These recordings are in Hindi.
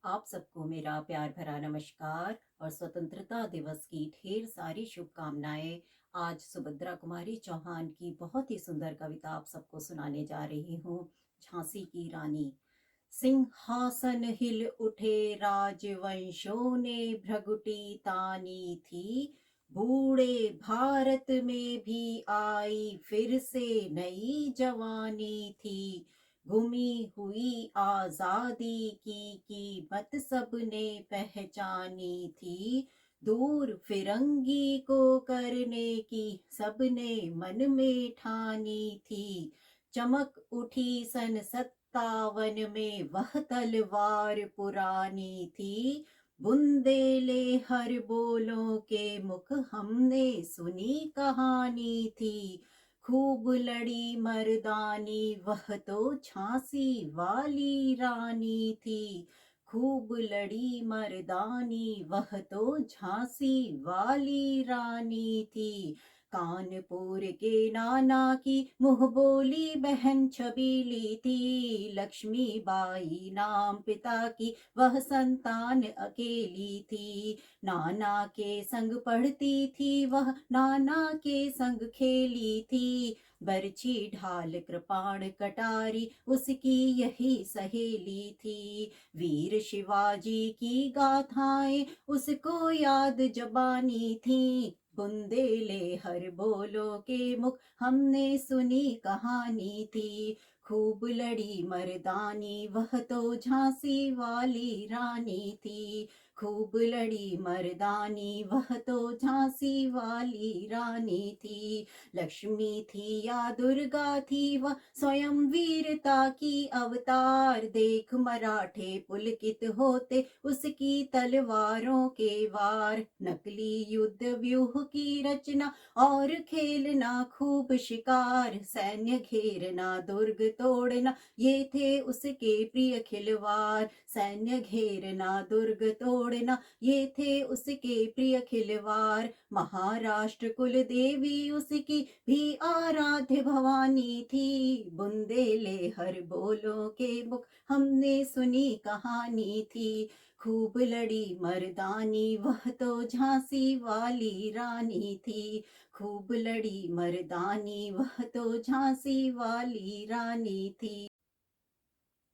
आप सबको मेरा प्यार भरा नमस्कार और स्वतंत्रता दिवस की ढेर सारी शुभकामनाएं। आज सुभद्रा कुमारी चौहान की बहुत ही सुंदर कविता आप सबको सुनाने जा रही हूँ। झांसी की रानी। सिंहासन हिल उठे राजवंशों ने भ्रगुटी तानी थी। बूढ़े भारत में भी आई फिर से नई जवानी थी। गुमी हुई आजादी की कीमत सबने पहचानी थी। दूर फिरंगी को करने की सबने मन में ठानी थी। चमक उठी सन 57 में वह तलवार पुरानी थी। बुंदेले हर बोलों के मुख हमने सुनी कहानी थी। खूब लड़ी मर्दानी वह तो झांसी वाली रानी थी। खूब लड़ी मर्दानी वह तो झांसी वाली रानी थी। कानपुर के नाना की मुंह बोली बहन छबीली थी। लक्ष्मीबाई नाम पिता की वह संतान अकेली थी। नाना के संग पढ़ती थी वह, नाना के संग खेली थी। बरछी ढाल कृपाण कटारी उसकी यही सहेली थी। वीर शिवाजी की गाथाएं उसको याद जबानी थी। बुंदेले हर बोलो के मुख हमने सुनी कहानी थी। खूब लड़ी मर्दानी वह तो झांसी वाली रानी थी। खूब लड़ी मर्दानी वह तो झांसी वाली रानी थी। लक्ष्मी थी या दुर्गा थी वह स्वयं वीरता की अवतार। देख मराठे पुलकित होते उसकी तलवारों के वार। नकली युद्ध व्यूह की रचना और खेलना खूब शिकार। सैन्य घेरना दुर्ग तोड़ना ये थे उसके प्रिय खिलवाड़। सैन्य घेरना दुर्ग तोड़ना ये थे उसके प्रिय खिलवाड़। महाराष्ट्र कुल देवी उसकी भी आराध्य भवानी थी। बुंदेले हर बोलों के मुख हमने सुनी कहानी थी। खूब लड़ी मर्दानी वह तो झांसी वाली रानी थी। खूब लड़ी मर्दानी वह तो झांसी वाली रानी थी।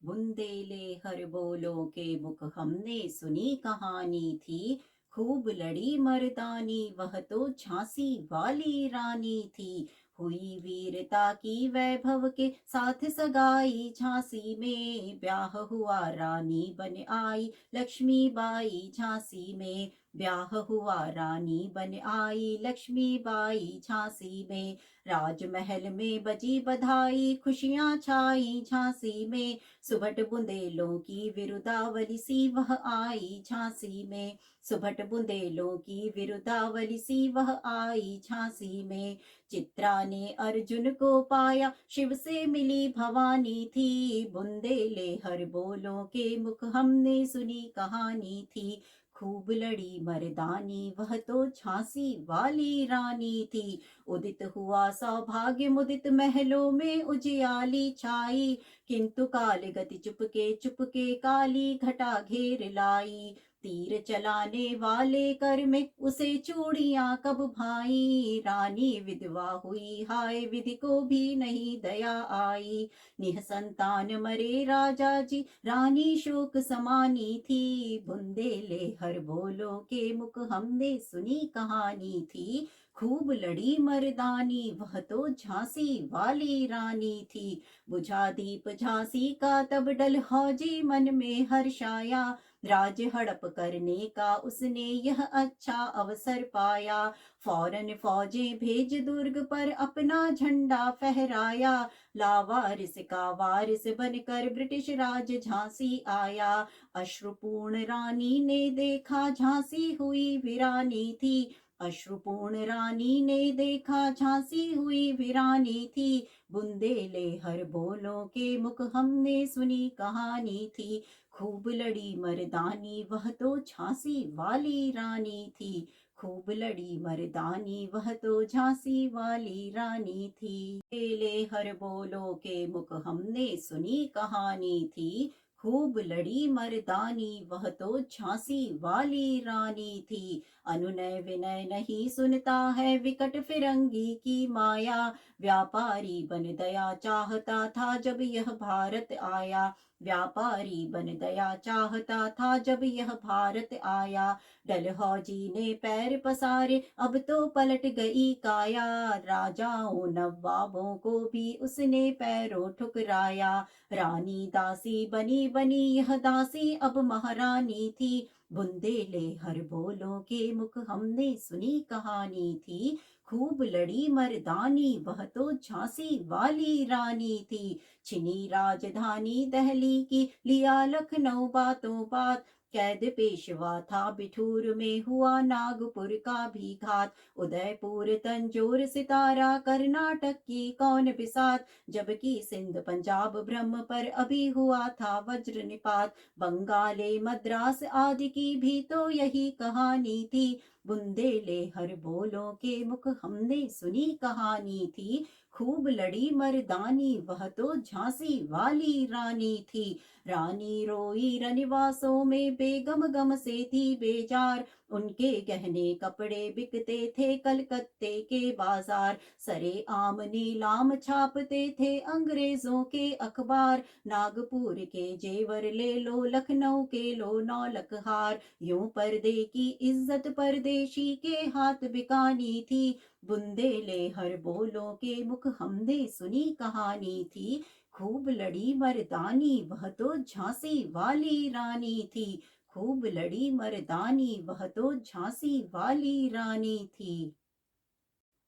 बुंदेले हर बोलों के मुख हमने सुनी कहानी थी। खूब लड़ी मर्दानी वह तो झांसी वाली रानी थी। हुई वीरता की वैभव के साथ सगाई झांसी में। ब्याह हुआ रानी बन आई लक्ष्मीबाई झांसी में। ब्याह हुआ रानी बन आई लक्ष्मीबाई झांसी में। राजमहल में बजी बधाई खुशियां छाई झांसी में। सुभट बुंदेलों की विरुदावली सी वह आई झांसी में। सुभट बुंदेलों की विरुदावली सी वह आई झांसी में। चित्रा ने अर्जुन को पाया शिव से मिली भवानी थी। बुंदेले हर बोलों के मुख हमने सुनी कहानी थी। खूब लड़ी मर्दानी वह तो झांसी वाली रानी थी। उदित हुआ सौभाग्य मुदित महलों में उजियाली छाई। किंतु काल गति चुपके चुपके काली घटा घेर लाई। तीर चलाने वाले कर में उसे चूड़ियां कब भाई। रानी विधवा हुई हाय विधि को भी नहीं दया आई। निःसंतान मरे राजा जी रानी शोक समानी थी। बुंदेले हर बोलो के मुख हमने सुनी कहानी थी। खूब लड़ी मर्दानी वह तो झांसी वाली रानी थी। बुझा दीप झांसी का तब डल हौजी मन में हर्षाया। राज हड़प करने का उसने यह अच्छा अवसर पाया। फौरन फौजें भेज दुर्ग पर अपना झंडा फहराया। लावारिस का वारिस बनकर ब्रिटिश राज झांसी आया। अश्रुपूर्ण रानी ने देखा झांसी हुई वीरानी थी। अश्रुपूर्ण रानी ने देखा झांसी हुई वीरानी थी। बुंदेले हर बोलों के मुख हमने सुनी कहानी थी। खूब लड़ी मर्दानी वह तो झांसी वाली रानी थी। खूब लड़ी मर्दानी वह तो झांसी वाली रानी थी। बुंदेले हर बोलों के मुख हमने सुनी कहानी थी। खूब लड़ी मर्दानी वह तो झांसी वाली रानी थी। अनुनय विनय नहीं सुनता है विकट फिरंगी की माया। व्यापारी बन दया चाहता था जब यह भारत आया। व्यापारी बन दया चाहता था जब यह भारत आया। डलहौजी ने पैर पसारे अब तो पलट गई काया। राजाओं नवाबों को भी उसने पैरों ठुकराया। रानी दासी बनी बनी यह दासी अब महारानी थी। बुंदेले हर बोलों के मुख हमने सुनी कहानी थी। खूब लड़ी मर्दानी वह तो झांसी वाली रानी थी। छिनी राजधानी दिल्ली की लिया लखनऊ बातों बात। कैद पेशवा था बिठूर में हुआ नागपुर का भी घात। उदयपुर तंजौर सितारा कर्नाटक की कौन बिसात। जबकि सिंध पंजाब ब्रह्म पर अभी हुआ था वज्र निपात। बंगाले मद्रास आदि की भी तो यही कहानी थी। बुंदेले हर बोलों के मुख हमने सुनी कहानी थी। खूब लड़ी मर्दानी वह तो झांसी वाली रानी थी। रानी रोई रनिवासों में बेगम गम से थी बेजार। उनके गहने कपड़े बिकते थे कलकत्ते के बाजार। सरे आम नीलाम छापते थे अंग्रेजों के अखबार। नागपुर के जेवर ले लो लखनऊ के लो नौलख हार। यूं पर्दे की इज्जत परदेशी के हाथ बिकानी थी। बुंदेले हर बोलों के मुख हमने सुनी कहानी थी। खूब लड़ी मर्दानी वह तो झांसी वाली रानी थी। खूब लड़ी मर्दानी वह तो झांसी वाली रानी थी।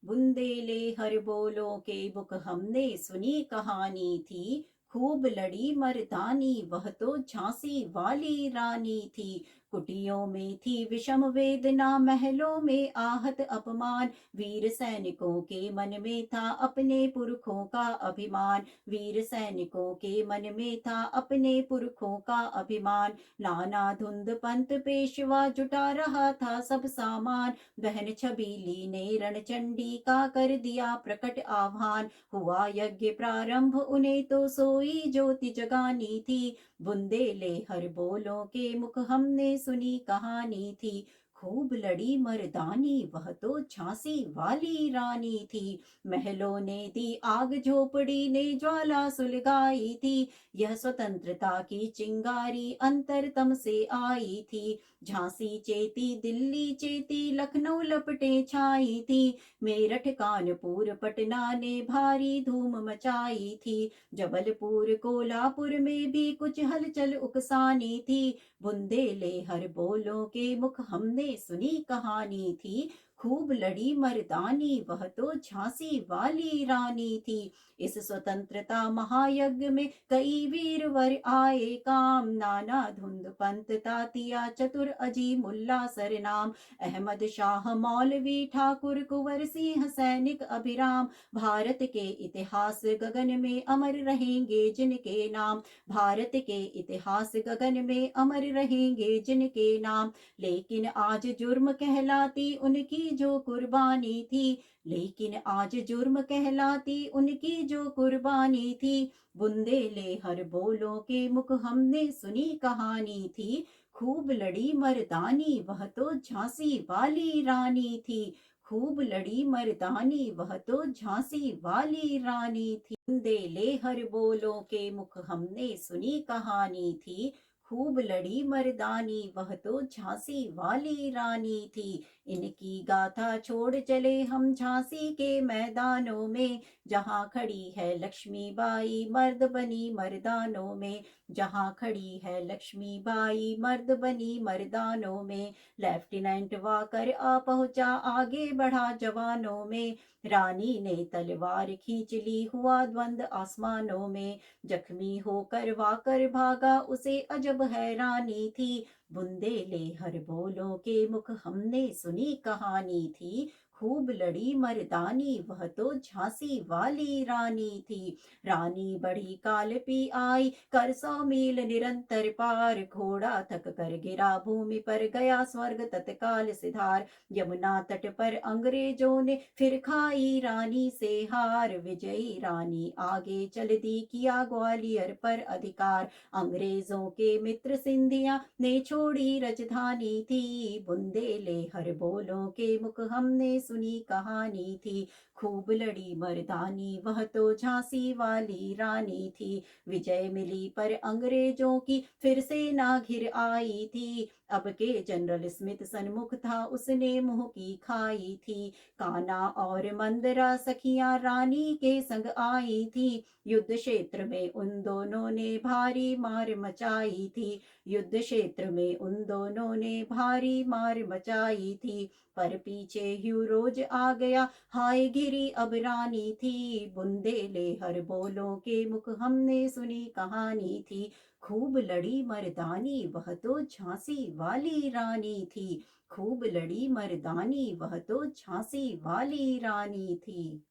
बुंदेले हर बोलों के मुख हमने सुनी कहानी थी। खूब लड़ी मर्दानी वह तो झांसी वाली रानी थी। कुटियों में थी विषम वेदना महलों में आहत अपमान। वीर सैनिकों के मन में था अपने पुरखों का अभिमान। वीर सैनिकों के मन में था अपने पुरखों का अभिमान। नाना धुंध पंत पेशवा जुटा रहा था सब सामान। बहन छबीली ने रणचंडी का कर दिया प्रकट आह्वान। हुआ यज्ञ प्रारंभ उन्हें तो सोई ज्योति जगानी थी। बुंदेले हर बोलों के मुख हमने सुनी कहानी थी। खूब लड़ी मर्दानी वह तो झांसी वाली रानी थी। महलों ने दी आग झोपड़ी ने ज्वाला सुलगाई थी। यह स्वतंत्रता की चिंगारी अंतरतम से आई थी। झांसी चेती दिल्ली चेती लखनऊ लपटे छाई थी। मेरठ कानपुर पटना ने भारी धूम मचाई थी। जबलपुर कोल्हापुर में भी कुछ हलचल उकसानी थी। बुंदेले हर बोलों के मुख हमने सुनी कहानी थी। खूब लड़ी मर्दानी वह तो झांसी वाली रानी थी। इस स्वतंत्रता महायज्ञ में कई वीरवर आए काम। नाना धुंध पंत तातिया चतुर अजी मुल्ला सरनाम। अहमद शाह मौलवी ठाकुर कुंवर सिंह सैनिक अभिराम। भारत के इतिहास गगन में अमर रहेंगे जिनके नाम। भारत के इतिहास गगन में अमर रहेंगे जिनके नाम। लेकिन आज जुर्म कहलाती उनकी जो कुर्बानी थी। लेकिन आज जुर्म कहलाती उनकी जो कुर्बानी थी। बुंदेले हर बोलों के मुख हमने सुनी कहानी थी। खूब लड़ी मर्दानी वह तो झांसी वाली रानी थी। खूब लड़ी मर्दानी वह तो झांसी वाली रानी थी। बुंदेले हर बोलों के मुख हमने सुनी कहानी थी। खूब लड़ी मर्दानी वह तो झांसी वाली रानी थी। इनकी गाथा छोड़ चले हम झांसी के मैदानों में। जहाँ खड़ी है लक्ष्मीबाई मर्द बनी मर्दानों में। जहाँ खड़ी है लक्ष्मीबाई मर्द बनी मर्दानों में। लेफ्टिनेंट वाकर आ पहुंचा आगे बढ़ा जवानों में। रानी ने तलवार खींच ली हुआ द्वंद आसमानों में। जख्मी होकर वाकर भागा उसे अजब हैरानी थी। बुंदेले हर बोलों के मुख हमने सुनी कहानी थी। खूब लड़ी मर्दानी वह तो झांसी वाली रानी थी। रानी बढ़ी काल पी आई कर 100 मील निरंतर पार, घोड़ा थक कर गिरा भूमि पर गया स्वर्ग तत्काल सिधार। यमुना तट पर अंग्रेजों ने फिर खाई रानी से हार, विजयी रानी आगे चल दी किया ग्वालियर पर अधिकार। अंग्रेजों के मित्र सिंधिया ने छोड़ी राजधानी थी, बुंदेले बोलों के मुख हमने सुनी कहानी थी। खूब लड़ी मर्दानी वह तो झांसी वाली रानी थी। विजय मिली पर अंग्रेजों की फिर से ना घिर आई थी। अब के जनरल स्मिथ सन्मुख था उसने मुंह की खाई थी। कान्हा और मंदरा सखियां रानी के संग आई थी। युद्ध क्षेत्र में उन दोनों ने भारी मार मचाई थी। युद्ध क्षेत्र में उन दोनों ने भारी मार मचाई थी। पर पीछे ह्यूरोज आ गया हाय गिरी अब रानी थी। बुंदेले बोलों के मुख हमने सुनी कहानी थी। खूब लड़ी मर्दानी वह तो झांसी वाली रानी थी। खूब लड़ी मर्दानी वह तो झांसी वाली रानी थी।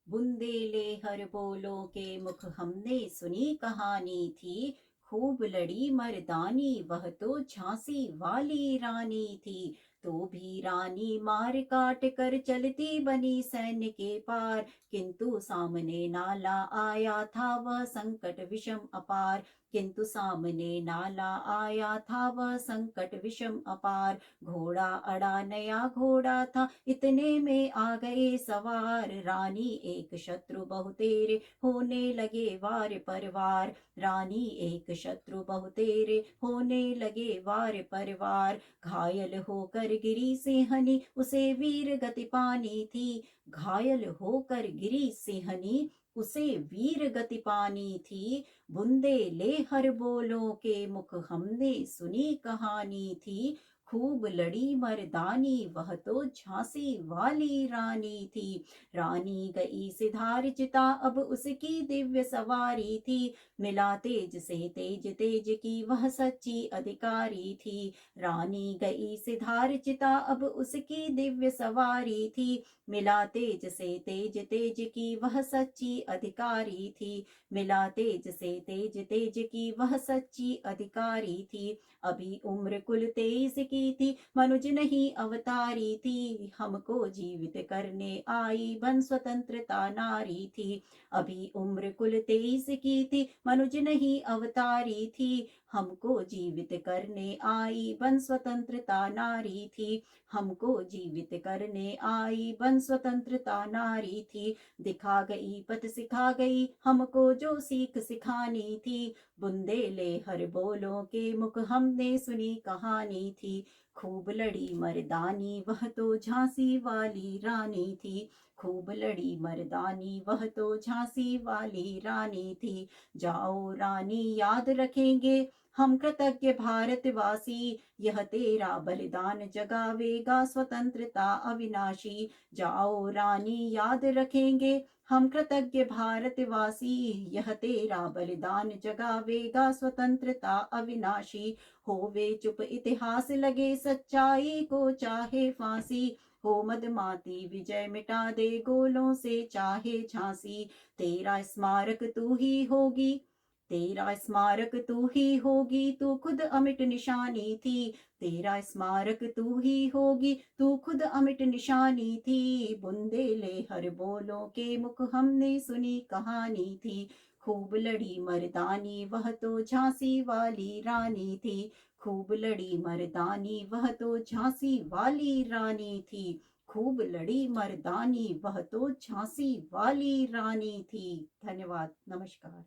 बुंदेले बोलों के मुख हमने सुनी कहानी थी। खूब लड़ी मर्दानी वह तो झांसी वाली रानी थी। तो भी रानी मार काट कर चलती बनी सैन्य के पार, किंतु सामने नाला आया था वह संकट विषम अपार। किंतु सामने नाला आया था वह संकट विषम अपार। घोड़ा अड़ा नया घोड़ा था इतने में आ गए सवार। रानी एक शत्रु बहुतेरे होने लगे वार परवार। रानी एक शत्रु बहुतेरे होने लगे वार परवार। घायल होकर गिरी सिंहनी उसे वीर गति पानी थी। घायल होकर गिरी सिंहनी उसे वीर गति पानी थी। बुंदेले बोलों के मुख हमने सुनी कहानी थी। खूब लड़ी मर्दानी वह तो झांसी वाली रानी थी। रानी गई सिधार चिता अब उसकी दिव्य सवारी थी। मिला तेज से तेज तेज की वह सच्ची अधिकारी थी। रानी गई सिधार चिता अब उसकी दिव्य सवारी थी। मिला तेज से तेज तेज की वह सच्ची अधिकारी थी। मिला तेज से तेज तेज की वह सच्ची अधिकारी थी। अभी उम्र कुल 23 की थी मनुज नहीं अवतारी थी। हमको जीवित करने आई बन स्वतंत्रता नारी थी। अभी उम्र कुल 23 की थी मनुज नहीं अवतारी थी। हमको जीवित करने आई बन स्वतंत्रता नारी थी। हमको जीवित करने आई बन स्वतंत्रता नारी थी। दिखा गई पथ सिखा गई हमको जो सीख सिखानी थी। बुंदेले बोलों के मुख हमने सुनी कहानी थी। खूब लड़ी मर्दानी वह तो झांसी वाली रानी थी। खूब लड़ी मर्दानी वह तो झांसी वाली रानी थी। जाओ रानी याद रखेंगे हम कृतज्ञ भारतवासी। यह तेरा बलिदान जगावेगा स्वतंत्रता अविनाशी। जाओ रानी याद रखेंगे हम कृतज्ञ भारतवासी। यह तेरा बलिदान जगावेगा स्वतंत्रता अविनाशी। होवे चुप इतिहास लगे सच्चाई को चाहे फांसी। हो मदमाती विजय मिटा दे गोलों से चाहे झांसी। तेरा स्मारक तू ही होगी। तेरा स्मारक तू ही होगी तू खुद अमिट निशानी थी। तेरा स्मारक तू ही होगी तू खुद अमिट निशानी थी। बुंदेले बोलों के मुख हमने सुनी कहानी थी। खूब लड़ी मर्दानी वह तो झांसी वाली रानी थी। खूब लड़ी मर्दानी वह तो झांसी वाली रानी थी। खूब लड़ी मर्दानी वह तो झांसी वाली रानी थी। धन्यवाद। नमस्कार।